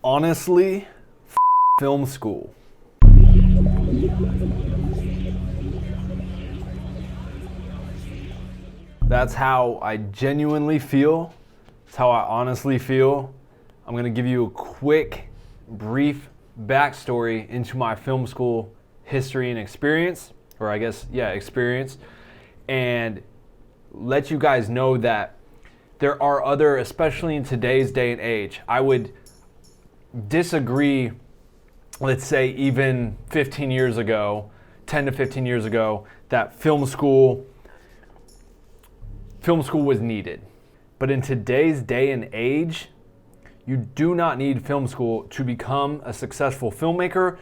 honestly, film school. That's how I genuinely feel. That's how I honestly feel. I'm gonna give you a quick, brief backstory into my film school history and experience, or I guess, experience, and let you guys know that there are other, especially in today's day and age, I would disagree, let's say even 15 years ago, 10 to 15 years ago, that film school was needed. But in today's day and age, you do not need film school to become a successful filmmaker,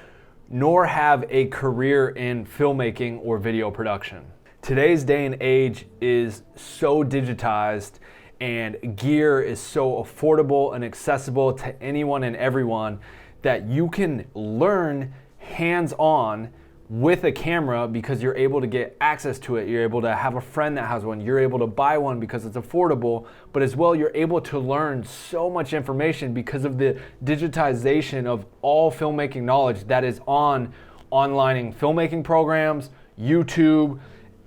nor have a career in filmmaking or video production. Today's day and age is so digitized and gear is so affordable and accessible to anyone and everyone that you can learn hands-on with a camera because you're able to get access to it. You're able to have a friend that has one. You're able to buy one because it's affordable, but as well, you're able to learn so much information because of the digitization of all filmmaking knowledge that is online filmmaking programs, YouTube,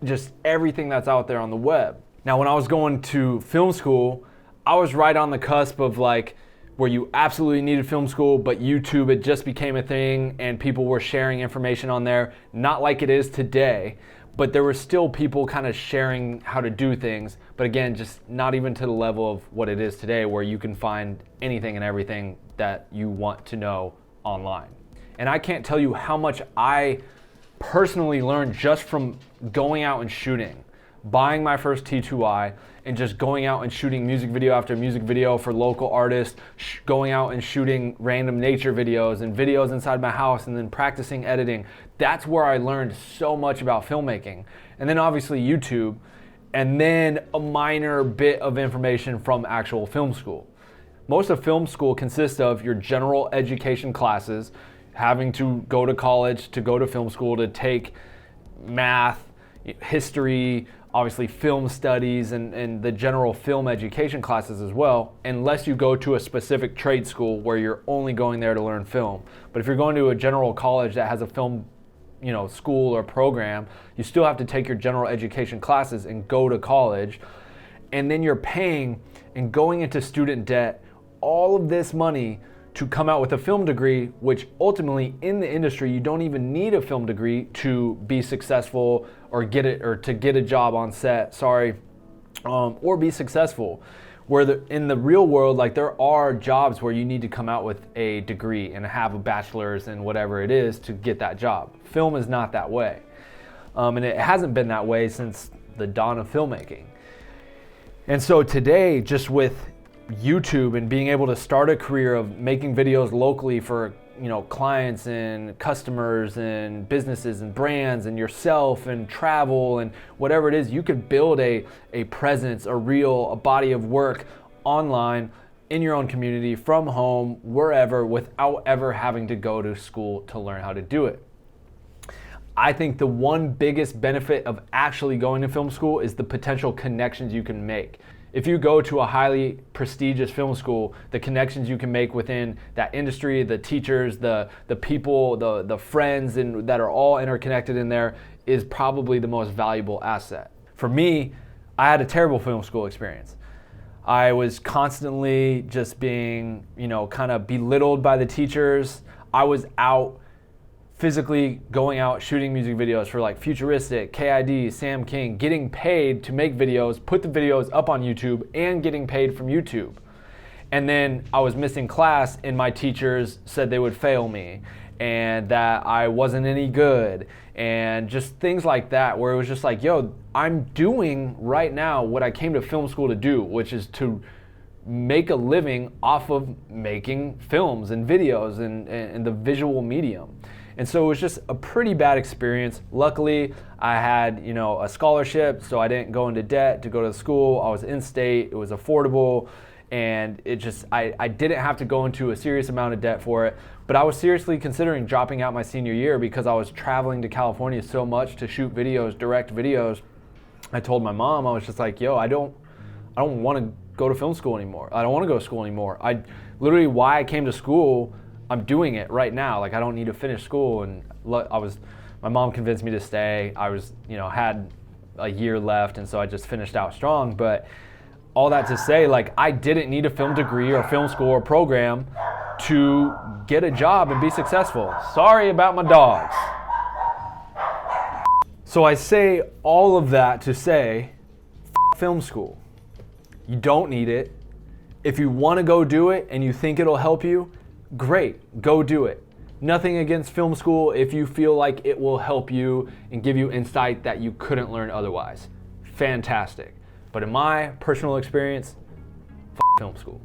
just everything that's out there on the web. Now, when I was going to film school, I was right on the cusp of where you absolutely needed film school, but YouTube, it just became a thing and people were sharing information on there, not like it is today, but there were still people kind of sharing how to do things, but again, just not even to the level of what it is today where you can find anything and everything that you want to know online. And I can't tell you how much I personally learned just from going out and shooting, buying my first T2i and just going out and shooting music video after music video for local artists, going out and shooting random nature videos and videos inside my house and then practicing editing. That's where I learned so much about filmmaking. And then obviously YouTube, and then a minor bit of information from actual film school. Most of film school consists of your general education classes, having to go to college, to go to film school, to take math, history, obviously film studies, and the general film education classes as well, unless you go to a specific trade school where you're only going there to learn film. But if you're going to a general college that has a film school or program, you still have to take your general education classes and go to college. And then you're paying and going into student debt all of this money to come out with a film degree, which ultimately in the industry, you don't even need a film degree to be successful or to get a job on set, or be successful. Where in the real world, there are jobs where you need to come out with a degree and have a bachelor's in whatever it is to get that job. Film is not that way. And it hasn't been that way since the dawn of filmmaking. And so today, just with YouTube and being able to start a career of making videos locally for clients and customers and businesses and brands and yourself and travel and whatever it is, you could build a presence, a body of work online in your own community, from home, wherever, without ever having to go to school to learn how to do it. I think the one biggest benefit of actually going to film school is the potential connections you can make. If you go to a highly prestigious film school, the connections you can make within that industry, the teachers, the people, the friends, and that are all interconnected in there is probably the most valuable asset. For me, I had a terrible film school experience. I was constantly just being, kind of belittled by the teachers. I was out physically going out shooting music videos for Futuristic, KID, Sam King, getting paid to make videos, put the videos up on YouTube, and getting paid from YouTube. And then I was missing class and my teachers said they would fail me and that I wasn't any good and just things like that, where it was just I'm doing right now what I came to film school to do, which is to make a living off of making films and videos and the visual medium. And so it was just a pretty bad experience. Luckily, I had, a scholarship, so I didn't go into debt to go to school. I was in state, it was affordable, and I didn't have to go into a serious amount of debt for it. But I was seriously considering dropping out my senior year because I was traveling to California so much to shoot videos, direct videos. I told my mom, I was just I don't want to go to film school anymore. I don't want to go to school anymore. literally why I came to school. I'm doing it right now. Like I don't need to finish school, and my mom convinced me to stay. I was, had a year left, and so I just finished out strong. But all that to say, like I didn't need a film degree or film school or program to get a job and be successful. Sorry about my dogs. So I say all of that to say, film school. You don't need it. If you want to go do it and you think it'll help you, great, go do it. Nothing against film school if you feel like it will help you and give you insight that you couldn't learn otherwise. Fantastic. But in my personal experience, film school.